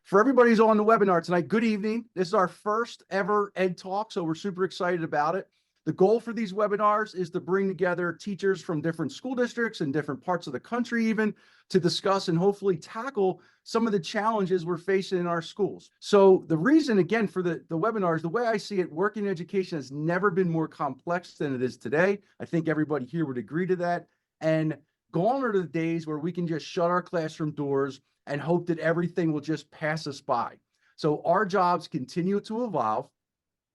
For everybody who's on the webinar tonight, good evening. This is our first ever EdTalk, so we're super excited about it. The goal for these webinars is to bring together teachers from different school districts and different parts of the country even to discuss and hopefully tackle some of the challenges we're facing in our schools. So the reason, again, for the webinars, the way I see it, working education has never been more complex than it is today. I think everybody here would agree to that. And gone are the days where we can just shut our classroom doors and hope that everything will just pass us by. So our jobs continue to evolve,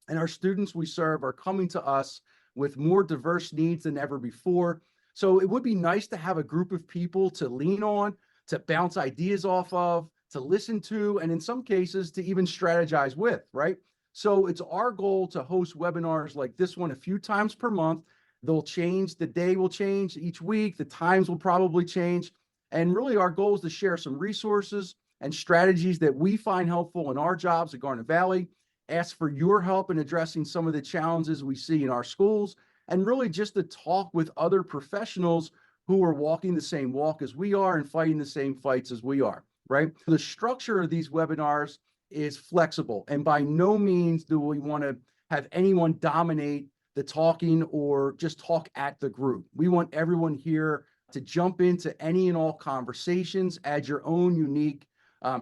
and our students we serve are coming to us with more diverse needs than ever before. So it would be nice to have a group of people to lean on, to bounce ideas off of, to listen to, and in some cases to even strategize with, right? So it's our goal to host webinars like this one a few times per month. They'll change, the day will change each week, the times will probably change. And really our goal is to share some resources and strategies that we find helpful in our jobs at Garnet Valley, ask for your help in addressing some of the challenges we see in our schools, and really just to talk with other professionals who are walking the same walk as we are and fighting the same fights as we are, right? The structure of these webinars is flexible, and by no means do we want to have anyone dominate the talking or just talk at the group. We want everyone here to jump into any and all conversations, add your own unique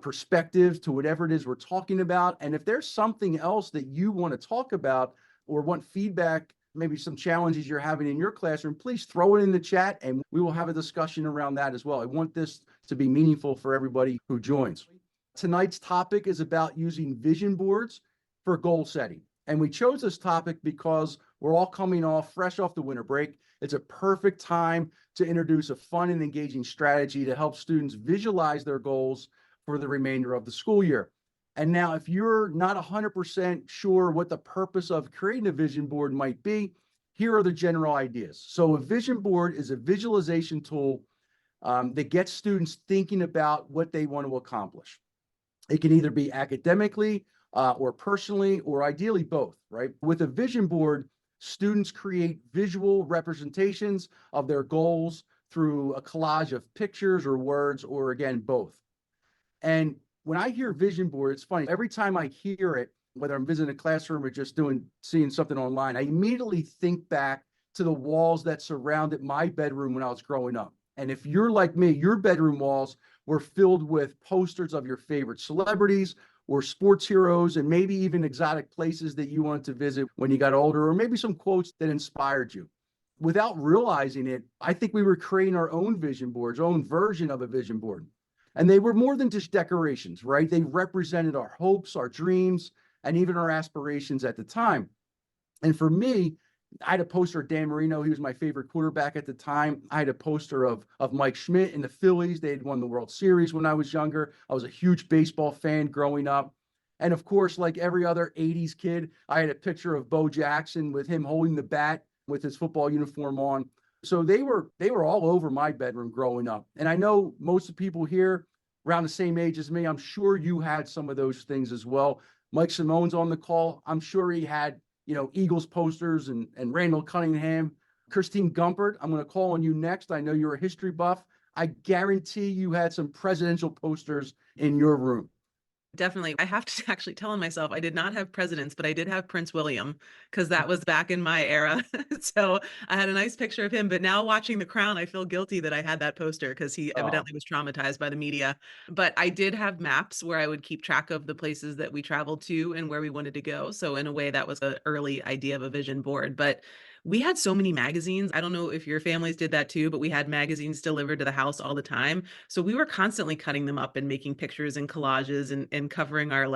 perspective to whatever it is we're talking about. And if there's something else that you want to talk about or want feedback, maybe some challenges you're having in your classroom, please throw it in the chat and we will have a discussion around that as well. I want this to be meaningful for everybody who joins. Tonight's topic is about using vision boards for goal setting. And we chose this topic because we're all coming fresh off the winter break. It's a perfect time to introduce a fun and engaging strategy to help students visualize their goals for the remainder of the school year. And now, if you're not 100% sure what the purpose of creating a vision board might be, here are the general ideas. So a vision board is a visualization tool that gets students thinking about what they want to accomplish. It can either be academically or personally, or ideally both, right? With a vision board, students create visual representations of their goals through a collage of pictures or words, or again, both. And when I hear vision board, it's funny. Every time I hear it, whether I'm visiting a classroom or just seeing something online, I immediately think back to the walls that surrounded my bedroom when I was growing up. And if you're like me, your bedroom walls were filled with posters of your favorite celebrities or sports heroes, and maybe even exotic places that you wanted to visit when you got older, or maybe some quotes that inspired you. Without realizing it, I think we were creating our own vision boards, our own version of a vision board. And they were more than just decorations, right? They represented our hopes, our dreams, and even our aspirations at the time. And for me, I had a poster of Dan Marino. He was my favorite quarterback at the time. I had a poster of Mike Schmidt in the Phillies. They had won the World Series when I was younger. I was a huge baseball fan growing up. And of course, like every other 80s kid, I had a picture of Bo Jackson with him holding the bat with his football uniform on. So they were all over my bedroom growing up. And I know most of the people here around the same age as me, I'm sure you had some of those things as well. Mike Simone's on the call. I'm sure he had, Eagles posters and Randall Cunningham. Christine Gumpert, I'm going to call on you next. I know you're a history buff. I guarantee you had some presidential posters in your room. Definitely. I have to actually tell myself I did not have presidents, but I did have Prince William, because that was back in my era. So I had a nice picture of him. But now watching The Crown, I feel guilty that I had that poster because he evidently was traumatized by the media. But I did have maps where I would keep track of the places that we traveled to and where we wanted to go. So in a way, that was an early idea of a vision board. But we had so many magazines. I don't know if your families did that too, but we had magazines delivered to the house all the time. So we were constantly cutting them up and making pictures and collages and covering our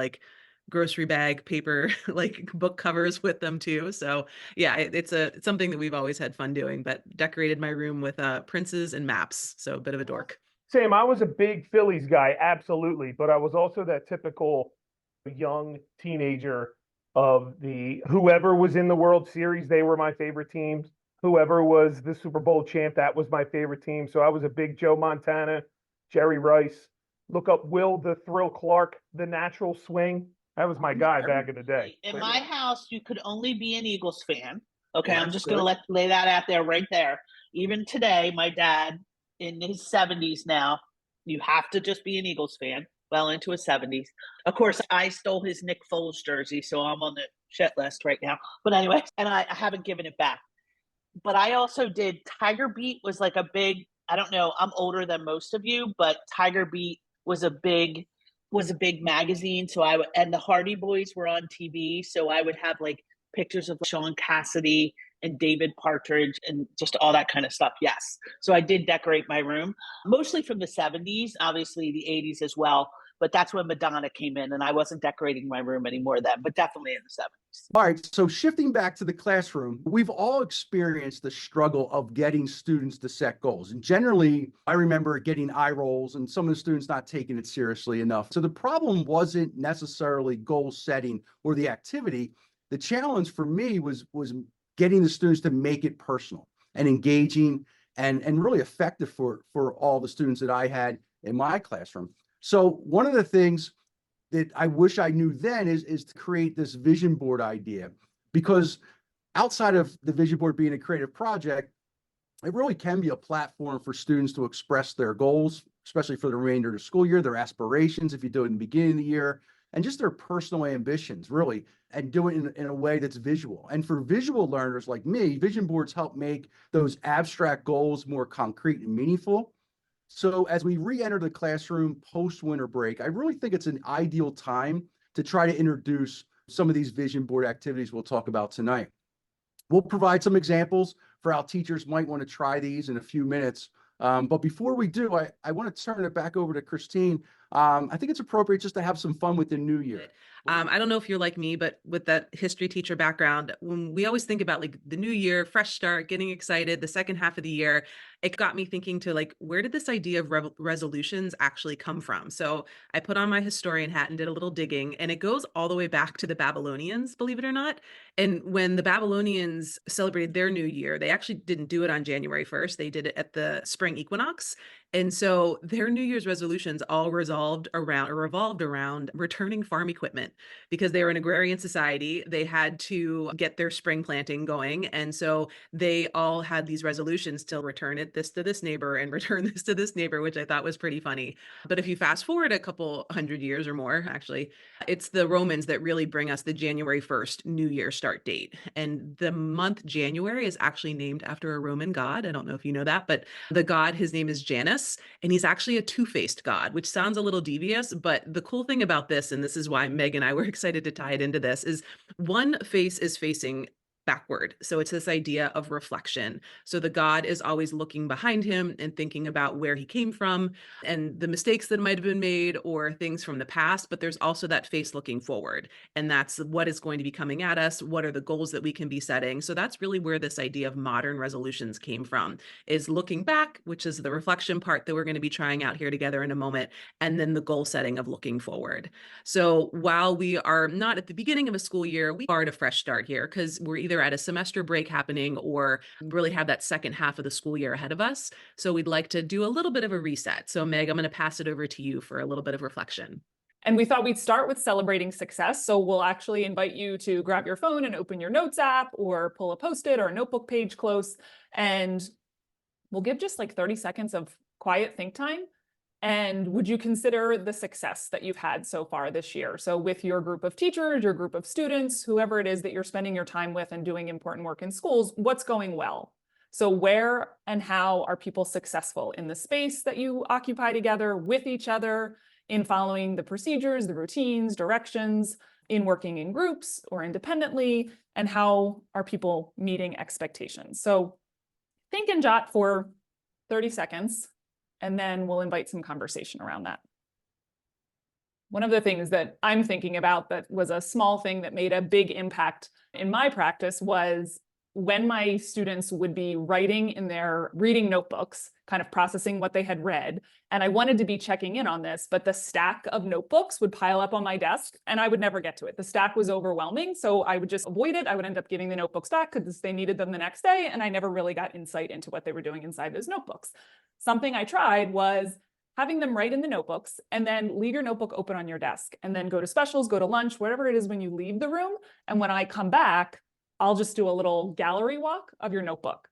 grocery bag paper, book covers with them too. So yeah, it's something that we've always had fun doing, but decorated my room with princes and maps. So a bit of a dork. Sam, I was a big Phillies guy, absolutely. But I was also that typical young teenager of whoever was in the World Series, they were my favorite teams. Whoever was the Super Bowl champ, that was my favorite team. So I was a big Joe Montana, Jerry Rice. Look up Will the Thrill Clark, the natural swing. That was my guy back in the day. In my house, you could only be an Eagles fan. Okay, I'm just going to lay that out there right there. Even today, my dad, in his 70s now, you have to just be an Eagles fan. well into his 70s. Of course, I stole his Nick Foles jersey, so I'm on the shit list right now. But anyway, and I haven't given it back. But I also did Tiger Beat was like a big, I don't know, I'm older than most of you, but Tiger Beat was a big magazine. So and the Hardy Boys were on TV. So I would have like pictures of Sean Cassidy and David Partridge and just all that kind of stuff. Yes. So I did decorate my room, mostly from the 70s, obviously the 80s as well. But that's when Madonna came in, and I wasn't decorating my room anymore then, but definitely in the 70s. All right, so shifting back to the classroom, we've all experienced the struggle of getting students to set goals. And generally, I remember getting eye rolls and some of the students not taking it seriously enough. So the problem wasn't necessarily goal setting or the activity. The challenge for me was getting the students to make it personal and engaging and really effective for all the students that I had in my classroom. So one of the things that I wish I knew then is to create this vision board idea, because outside of the vision board being a creative project, it really can be a platform for students to express their goals, especially for the remainder of the school year, their aspirations, if you do it in the beginning of the year, and just their personal ambitions, really, and do it in a way that's visual. And for visual learners like me, vision boards help make those abstract goals more concrete and meaningful. So as we re-enter the classroom post-winter break, I really think it's an ideal time to try to introduce some of these vision board activities we'll talk about tonight. We'll provide some examples for how teachers might want to try these in a few minutes. But before we do, I want to turn it back over to Christine. I think it's appropriate just to have some fun with the new year. I don't know if you're like me, but with that history teacher background, when we always think about like the new year, fresh start, getting excited, the second half of the year, it got me thinking to like, where did this idea of resolutions actually come from? So I put on my historian hat and did a little digging, and it goes all the way back to the Babylonians, believe it or not. And when the Babylonians celebrated their new year, they actually didn't do it on January 1st. They did it at the spring equinox. And so their New Year's resolutions all revolved around returning farm equipment, because they were an agrarian society. They had to get their spring planting going. And so they all had these resolutions to return this to this neighbor and return this to this neighbor, which I thought was pretty funny. But if you fast forward a couple hundred years or more, actually, it's the Romans that really bring us the January 1st New Year start date. And the month January is actually named after a Roman god. I don't know if you know that, but the god, his name is Janus, and he's actually a two-faced god, which sounds a little devious. But the cool thing about this, and this is why Meg and I were excited to tie it into this, is one face is facing backward. So it's this idea of reflection. So the god is always looking behind him and thinking about where he came from and the mistakes that might have been made or things from the past, but there's also that face looking forward. And that's what is going to be coming at us. What are the goals that we can be setting? So that's really where this idea of modern resolutions came from, is looking back, which is the reflection part that we're going to be trying out here together in a moment, and then the goal setting of looking forward. So while we are not at the beginning of a school year, we are at a fresh start here because we're either at a semester break happening or really have that second half of the school year ahead of us. So we'd like to do a little bit of a reset. So Meg, I'm going to pass it over to you for a little bit of reflection. And we thought we'd start with celebrating success. So we'll actually invite you to grab your phone and open your notes app or pull a Post-it or a notebook page close. And we'll give just like 30 seconds of quiet think time. And would you consider the success that you've had so far this year? So with your group of teachers, your group of students, whoever it is that you're spending your time with and doing important work in schools, what's going well? So where and how are people successful in the space that you occupy together with each other, in following the procedures, the routines, directions, in working in groups or independently, and how are people meeting expectations? So think and jot for 30 seconds. And then we'll invite some conversation around that. One of the things that I'm thinking about that was a small thing that made a big impact in my practice was when my students would be writing in their reading notebooks, kind of processing what they had read. And I wanted to be checking in on this, but the stack of notebooks would pile up on my desk and I would never get to it. The stack was overwhelming. So I would just avoid it. I would end up giving the notebooks back because they needed them the next day. And I never really got insight into what they were doing inside those notebooks. Something I tried was having them write in the notebooks and then leave your notebook open on your desk and then go to specials, go to lunch, whatever it is when you leave the room. And when I come back, I'll just do a little gallery walk of your notebook.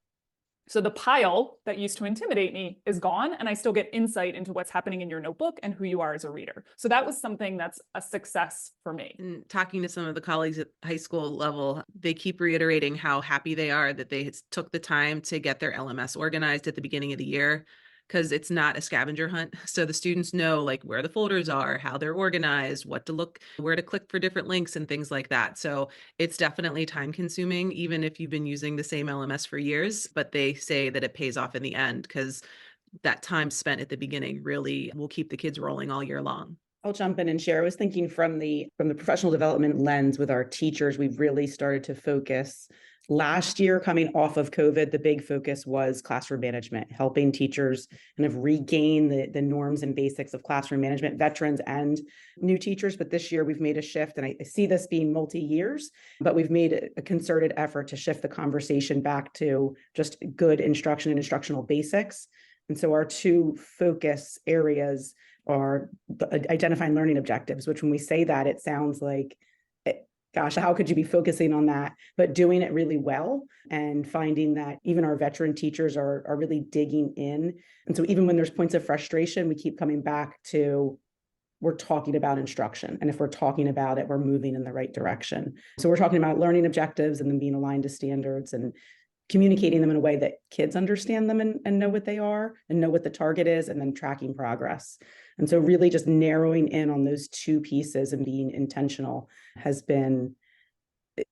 So the pile that used to intimidate me is gone, and I still get insight into what's happening in your notebook and who you are as a reader. So that was something that's a success for me. And talking to some of the colleagues at high school level, they keep reiterating how happy they are that they took the time to get their LMS organized at the beginning of the year, because it's not a scavenger hunt. So the students know like where the folders are, how they're organized, what to look, where to click for different links and things like that. So it's definitely time consuming, even if you've been using the same LMS for years, but they say that it pays off in the end because that time spent at the beginning really will keep the kids rolling all year long. I'll jump in and share. I was thinking from the professional development lens with our teachers, we've really started to focus. Last year, coming off of COVID, the big focus was classroom management, helping teachers kind of regain the norms and basics of classroom management, veterans and new teachers. But this year we've made a shift, and I see this being multi-years, but we've made a concerted effort to shift the conversation back to just good instruction and instructional basics. And so our two focus areas are identifying learning objectives, which when we say that, it sounds like, gosh, how could you be focusing on that? But doing it really well and finding that even our veteran teachers are really digging in. And so even when there's points of frustration, we keep coming back to, we're talking about instruction. And if we're talking about it, we're moving in the right direction. So we're talking about learning objectives and then being aligned to standards and communicating them in a way that kids understand them and know what they are and know what the target is, and then tracking progress. And so really just narrowing in on those two pieces and being intentional has been,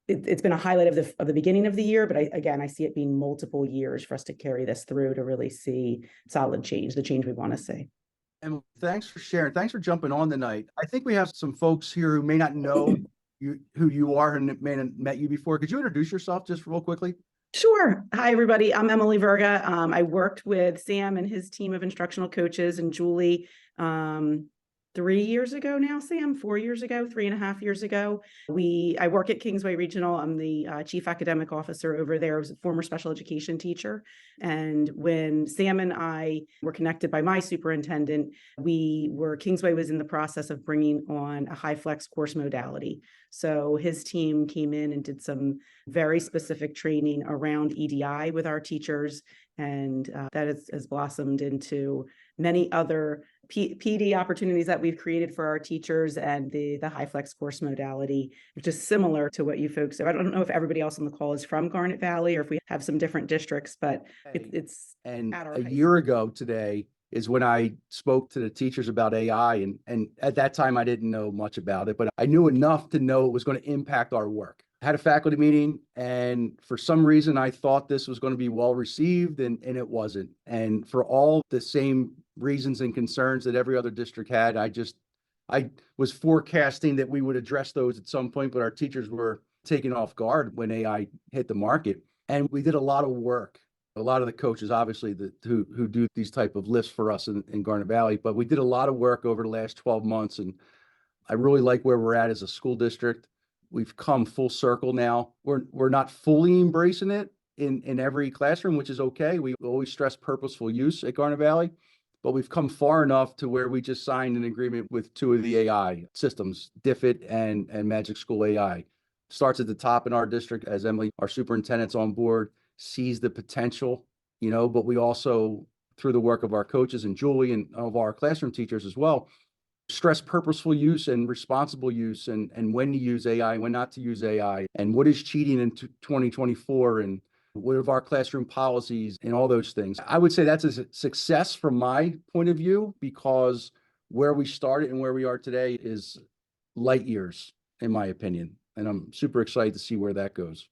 it's been a highlight of the beginning of the year, but I see it being multiple years for us to carry this through to really see solid change, the change we want to see. And thanks for sharing. Thanks for jumping on tonight. I think we have some folks here who may not know who you are and may not met you before. Could you introduce yourself just real quickly? Sure. Hi, everybody. I'm Emily Verga. I worked with Sam and his team of instructional coaches and Julie 3 years ago now, Sam, 4 years ago, 3.5 years ago. I work at Kingsway Regional. I'm the chief academic officer over there. I was a former special education teacher. And when Sam and I were connected by my superintendent, Kingsway was in the process of bringing on a high flex course modality. So his team came in and did some very specific training around EDI with our teachers. And that has blossomed into many other PD opportunities that we've created for our teachers, and the high flex course modality, which is similar to what you folks have. I don't know if everybody else on the call is from Garnet Valley or if we have some different districts, but it's and at our a high year school. ago today is when I spoke to the teachers about AI. And at that time, I didn't know much about it, but I knew enough to know it was going to impact our work. I had a faculty meeting, and for some reason, I thought this was going to be well received, and it wasn't. And for all the same reasons and concerns that every other district had, I was forecasting that we would address those at some point, but our teachers were taken off guard when AI hit the market. And we did a lot of work. A lot of the coaches, obviously, who do these type of lifts for us in Garnet Valley, but we did a lot of work over the last 12 months. And I really like where we're at as a school district. We've come full circle now. We're not fully embracing it in every classroom, which is okay. We always stress purposeful use at Garnet Valley, but we've come far enough to where we just signed an agreement with 2 of the AI systems, Diffit and Magic School AI. Starts at the top in our district, as Emily, our superintendent's on board, sees the potential, but we also, through the work of our coaches and Julie and of our classroom teachers as well, stress purposeful use and responsible use, and when to use AI, when not to use AI, and what is cheating in 2024, and what are our classroom policies and all those things. I would say that's a success from my point of view, because where we started and where we are today is light years, in my opinion. And I'm super excited to see where that goes.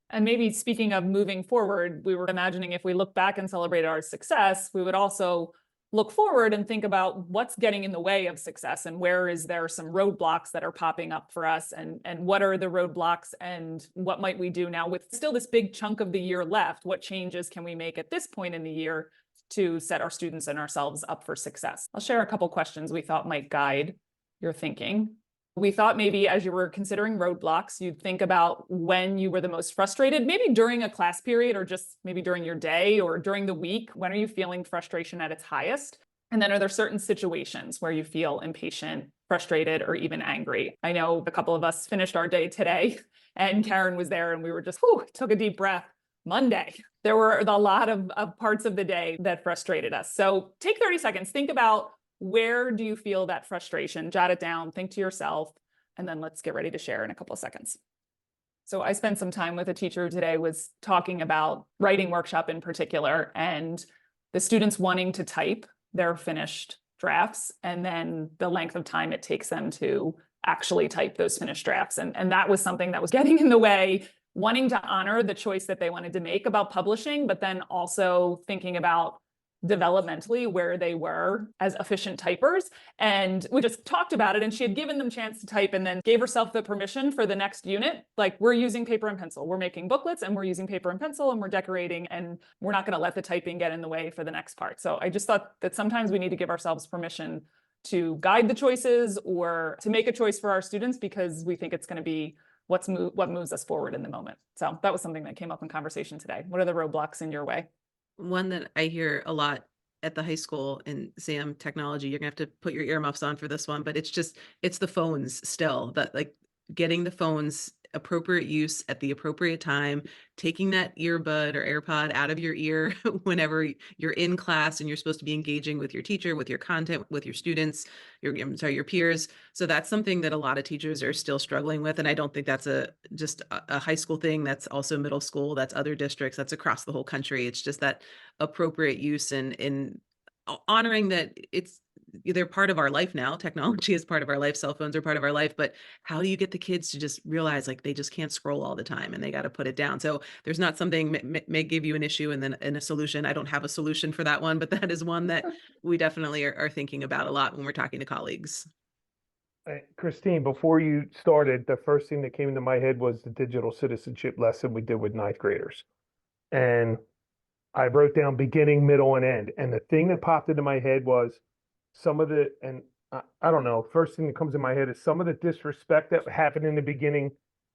And maybe speaking of moving forward, we were imagining if we look back and celebrate our success, we would also look forward and think about what's getting in the way of success, and where is there some roadblocks that are popping up for us, and what are the roadblocks, and what might we do now with still this big chunk of the year left? What changes can we make at this point in the year to set our students and ourselves up for success? I'll share a couple questions we thought might guide your thinking. We thought maybe as you were considering roadblocks, you'd think about when you were the most frustrated, maybe during a class period, or just maybe during your day or during the week. When are you feeling frustration at its highest? And then are there certain situations where you feel impatient, frustrated, or even angry? I know a couple of us finished our day today and Karen was there and we were just, took a deep breath. Monday. There were a lot of parts of the day that frustrated us. So take 30 seconds, think about where do you feel that frustration, jot it down, think to yourself, and then let's get ready to share in a couple of seconds. So I spent some time with a teacher today, was talking about writing workshop in particular, and the students wanting to type their finished drafts, and then the length of time it takes them to actually type those finished drafts. And that was something that was getting in the way, wanting to honor the choice that they wanted to make about publishing, but then also thinking about developmentally where they were as efficient typers. And we just talked about it, and she had given them chance to type and then gave herself the permission for the next unit. Like, we're using paper and pencil, we're making booklets and we're using paper and pencil and we're decorating, and we're not going to let the typing get in the way for the next part. So I just thought that sometimes we need to give ourselves permission to guide the choices or to make a choice for our students because we think it's going to be what moves us forward in the moment. So that was something that came up in conversation today. What are the roadblocks in your way? One that I hear a lot at the high school, and Sam, technology, you're gonna have to put your earmuffs on for this one, but it's the phones still, that like getting the phones appropriate use at the appropriate time, taking that earbud or AirPod out of your ear whenever you're in class and you're supposed to be engaging with your teacher, with your content, with your students, your peers. So that's something that a lot of teachers are still struggling with. And I don't think that's just a high school thing. That's also middle school. That's other districts. That's across the whole country. It's just that appropriate use and honoring that they're part of our life now. Technology is part of our life. Cell phones are part of our life. But how do you get the kids to just realize like they just can't scroll all the time and they got to put it down? So there's not something may give you an issue and then a solution. I don't have a solution for that one, but that is one that we definitely are thinking about a lot when we're talking to colleagues. Christine, before you started, the first thing that came into my head was the digital citizenship lesson we did with ninth graders. And I wrote down beginning, middle, and end. And the thing that popped into my head was I don't know, first thing that comes in my head is some of the disrespect that happened in the beginning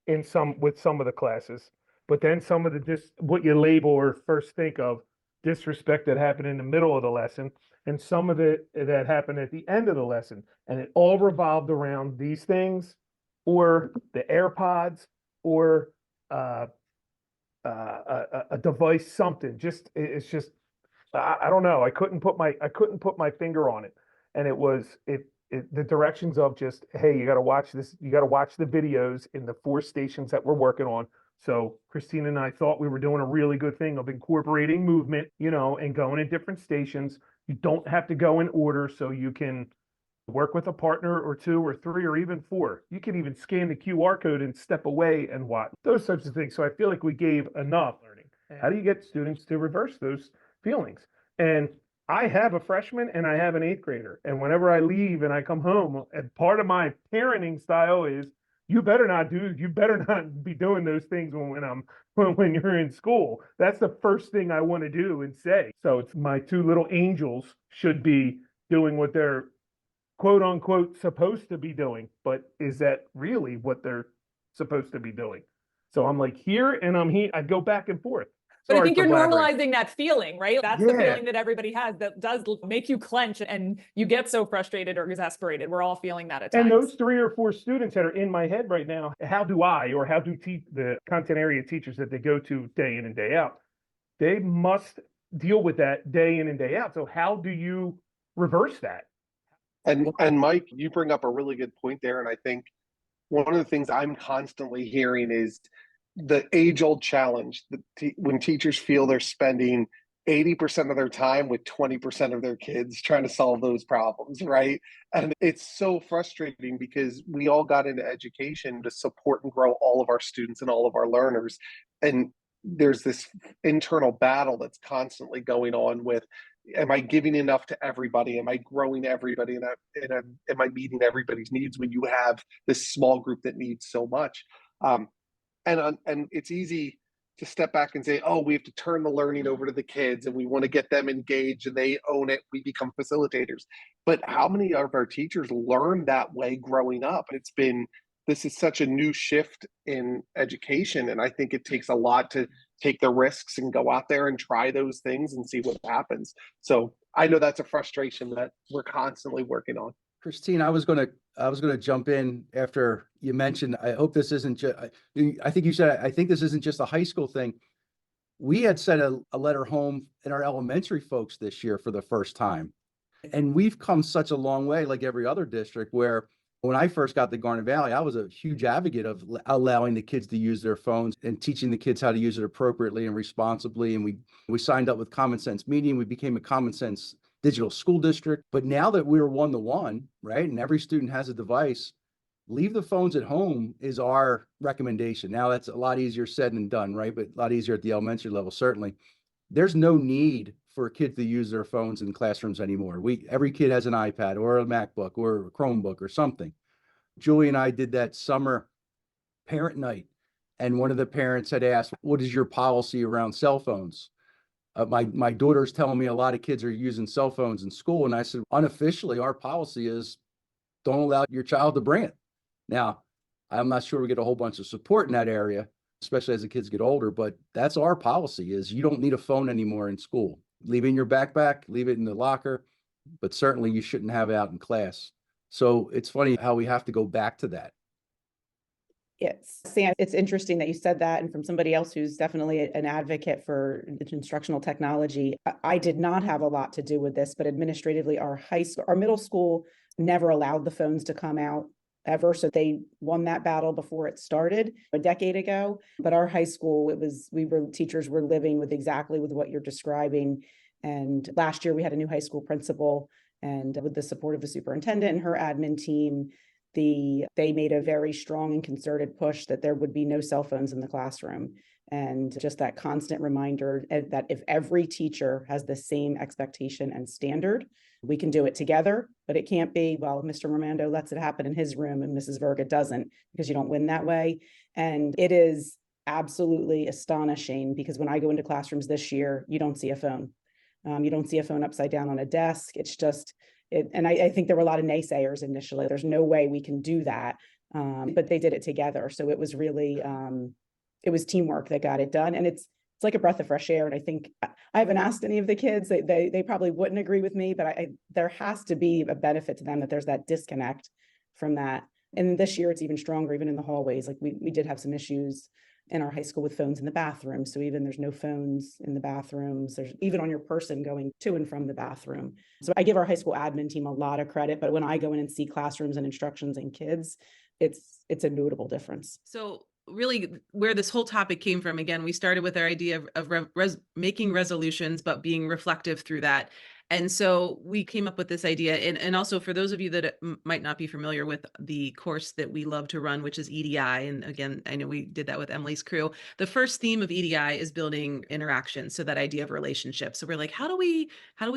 with some of the classes, but then some of what you label or first think of disrespect that happened in the middle of the lesson, and some of it that happened at the end of the lesson. And it all revolved around these things, or the AirPods, or a device, something. It's just I don't know. I couldn't put my finger on it. And it was the directions of just, hey, you got to watch this. You got to watch the videos in the 4 stations that we're working on. So Christina and I thought we were doing a really good thing of incorporating movement, and going in different stations. You don't have to go in order, so you can work with a partner or 2 or 3 or even 4. You can even scan the QR code and step away and watch those types of things. So I feel like we gave enough learning. How do you get students to reverse those feelings? And I have a freshman and I have an 8th grader. And whenever I leave and I come home, and part of my parenting style is you better not be doing those things when you're in school. That's the first thing I want to do and say. So it's my 2 little angels should be doing what they're quote unquote supposed to be doing. But is that really what they're supposed to be doing? So I'm like here and I'm here. I go back and forth. But I Sorry think you're for blabbering. normalizing that feeling, right? That's the feeling that everybody has that does make you clench and you get so frustrated or exasperated. We're all feeling that at times. And those 3 or 4 students that are in my head right now, how do the content area teachers that they go to day in and day out, they must deal with that day in and day out. So how do you reverse that? And Mike, you bring up a really good point there. And I think one of the things I'm constantly hearing is the age-old challenge when teachers feel they're spending 80% of their time with 20% of their kids trying to solve those problems, right? And it's so frustrating because we all got into education to support and grow all of our students and all of our learners. And there's this internal battle that's constantly going on with, am I giving enough to everybody? Am I growing everybody? And am I meeting everybody's needs when you have this small group that needs so much? And it's easy to step back and say, oh, we have to turn the learning over to the kids and we want to get them engaged and they own it. We become facilitators. But how many of our teachers learned that way growing up? This is such a new shift in education. And I think it takes a lot to take the risks and go out there and try those things and see what happens. So I know that's a frustration that we're constantly working on. Christine, I was going to jump in after you mentioned, I hope this isn't just, I think you said, I think this isn't just a high school thing. we had sent a letter home in our elementary folks this year for the first time. And we've come such a long way, like every other district, where when I first got to Garnet Valley, I was a huge advocate of allowing the kids to use their phones and teaching the kids how to use it appropriately and responsibly. And we signed up with Common Sense Media. We became a Common Sense digital school district. But now that we're 1-to-1, right, and every student has a device, leave the phones at home is our recommendation. Now that's a lot easier said than done, right? But a lot easier at the elementary level, certainly. There's no need for kids to use their phones in classrooms anymore. Every kid has an iPad or a MacBook or a Chromebook or something. Julie and I did that summer parent night, and one of the parents had asked, "What is your policy around cell phones?" My daughter's telling me a lot of kids are using cell phones in school, and I said, unofficially, our policy is don't allow your child to bring it. Now, I'm not sure we get a whole bunch of support in that area, especially as the kids get older, but that's our policy is you don't need a phone anymore in school. Leave it in your backpack, leave it in the locker, but certainly you shouldn't have it out in class. So it's funny how we have to go back to that. Yes, Sam, it's interesting that you said that. And from somebody else who's definitely an advocate for instructional technology, I did not have a lot to do with this, but administratively, our middle school never allowed the phones to come out ever. So they won that battle before it started a decade ago. But our high school, teachers were living with exactly with what you're describing. And last year we had a new high school principal, and with the support of the superintendent and her admin team, they made a very strong and concerted push that there would be no cell phones in the classroom. And just that constant reminder that if every teacher has the same expectation and standard, we can do it together, but it can't be, well, Mr. Romando lets it happen in his room and Mrs. Verga doesn't, because you don't win that way. And it is absolutely astonishing because when I go into classrooms this year, you don't see a phone. You don't see a phone upside down on a desk. It's just, and I think there were a lot of naysayers initially. There's no way we can do that, but they did it together. So it was really, it was teamwork that got it done. And it's like a breath of fresh air. And I think I haven't asked any of the kids, they probably wouldn't agree with me, but there has to be a benefit to them that there's that disconnect from that. And this year it's even stronger, even in the hallways. Like we did have some issues in our high school with phones in the bathroom. So even there's no phones in the bathrooms, there's even on your person going to and from the bathroom. So I give our high school admin team a lot of credit, but when I go in and see classrooms and instructions and kids, it's a notable difference. So really where this whole topic came from, again, we started with our idea of making resolutions, but being reflective through that. And so we came up with this idea. And also for those of you that might not be familiar with the course that we love to run, which is EDI. And again, I know we did that with Emily's crew. The first theme of EDI is building interaction. So that idea of relationship. So we're like, how do we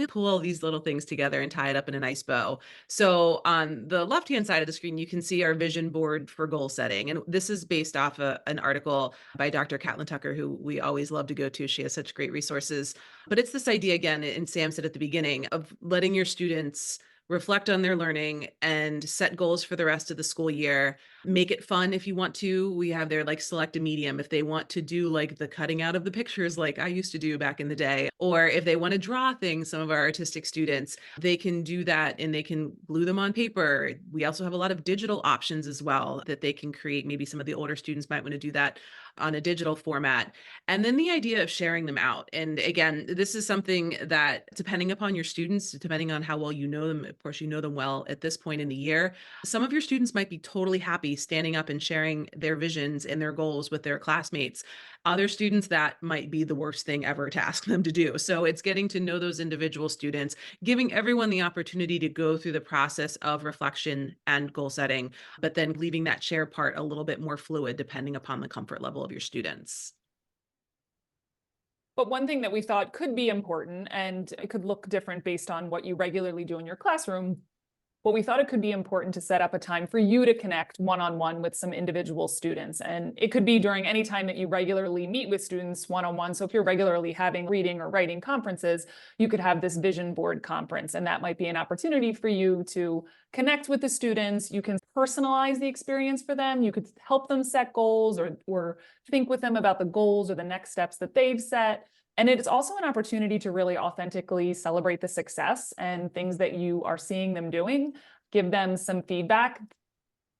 pull all these little things together and tie it up in a nice bow? So on the left-hand side of the screen, you can see our vision board for goal setting. And this is based off an article by Dr. Catlin Tucker, who we always love to go to. She has such great resources. But it's this idea, again, and Sam said at the beginning, of letting your students reflect on their learning and set goals for the rest of the school year. Make it fun if you want to. We have their select a medium if they want to do the cutting out of the pictures like I used to do back in the day. Or if they want to draw things, some of our artistic students, they can do that and they can glue them on paper. We also have a lot of digital options as well that they can create. Maybe some of the older students might want to do that on a digital format. And then the idea of sharing them out. And again, this is something that depending upon your students, depending on how well you know them, of course, you know them well at this point in the year, some of your students might be totally happy standing up and sharing their visions and their goals with their classmates. Other students, that might be the worst thing ever to ask them to do. So it's getting to know those individual students, giving everyone the opportunity to go through the process of reflection and goal setting, but then leaving that share part a little bit more fluid depending upon the comfort level of your students. But one thing that we thought could be important, and it could look different based on what you regularly do in your classroom, but we thought it could be important to set up a time for you to connect one-on-one with some individual students. And it could be during any time that you regularly meet with students one-on-one. So if you're regularly having reading or writing conferences, you could have this vision board conference. And that might be an opportunity for you to connect with the students. You can personalize the experience for them. You could help them set goals or think with them about the goals or the next steps that they've set. And it's also an opportunity to really authentically celebrate the success and things that you are seeing them doing, give them some feedback.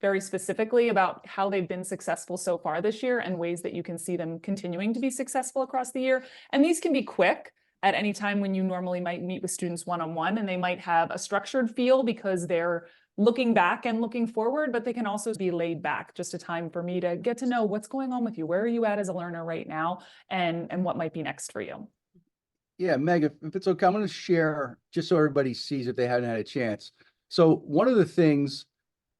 very specifically about how they've been successful so far this year and ways that you can see them continuing to be successful across the year. And these can be quick at any time when you normally might meet with students one-on-one, and they might have a structured feel because they're looking back and looking forward, but they can also be laid back, just a time for me to get to know what's going on with you. Where are you at as a learner right now, and what might be next for you? Yeah, Meg, if it's okay, I'm going to share just so everybody sees if they haven't had a chance. So one of the things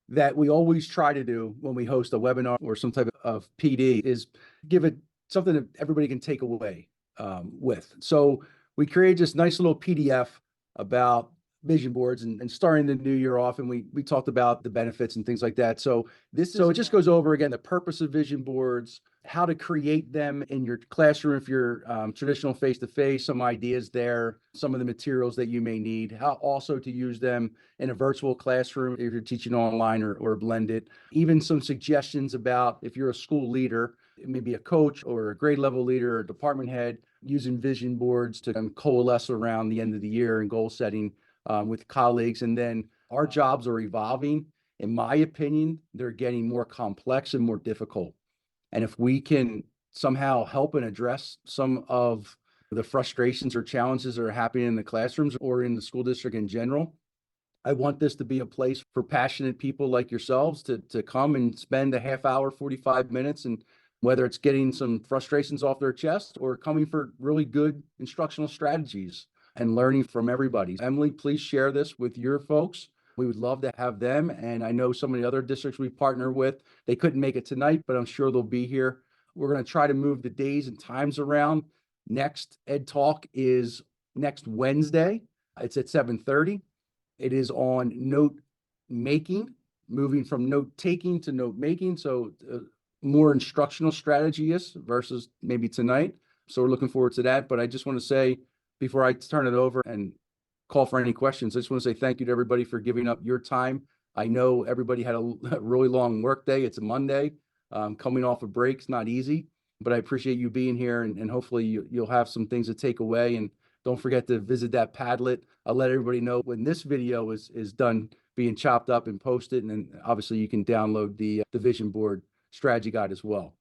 that we always try to do when we host a webinar or some type of PD is give it something that everybody can take away with. So we created this nice little PDF about vision boards and starting the new year off, and we talked about the benefits and things like that. So it just goes over again the purpose of vision boards, how to create them in your classroom if you're traditional face-to-face, some ideas there, some of the materials that you may need, how also to use them in a virtual classroom if you're teaching online or blended, even some suggestions about if you're a school leader, maybe a coach or a grade level leader or department head, using vision boards to coalesce around the end of the year and goal setting with colleagues. And then our jobs are evolving. In my opinion, they're getting more complex and more difficult. And if we can somehow help and address some of the frustrations or challenges that are happening in the classrooms or in the school district in general, I want this to be a place for passionate people like yourselves to come and spend a half hour, 45 minutes, and whether it's getting some frustrations off their chest or coming for really good instructional strategies and learning from everybody. Emily, please share this with your folks. We would love to have them. And I know some of the other districts we partner with, they couldn't make it tonight, but I'm sure they'll be here. We're going to try to move the days and times around. Next Ed Talk is next Wednesday. It's at 7:30. It is on note making, moving from note taking to note making. So more instructional strategies versus maybe tonight. So we're looking forward to that. But I just want to say, before I turn it over and call for any questions, I just want to say thank you to everybody for giving up your time. I know everybody had a really long work day. It's a Monday. Coming off a break is not easy, but I appreciate you being here, and hopefully you'll have some things to take away. And don't forget to visit that Padlet. I'll let everybody know when this video is done being chopped up and posted. And then obviously you can download the vision board strategy guide as well.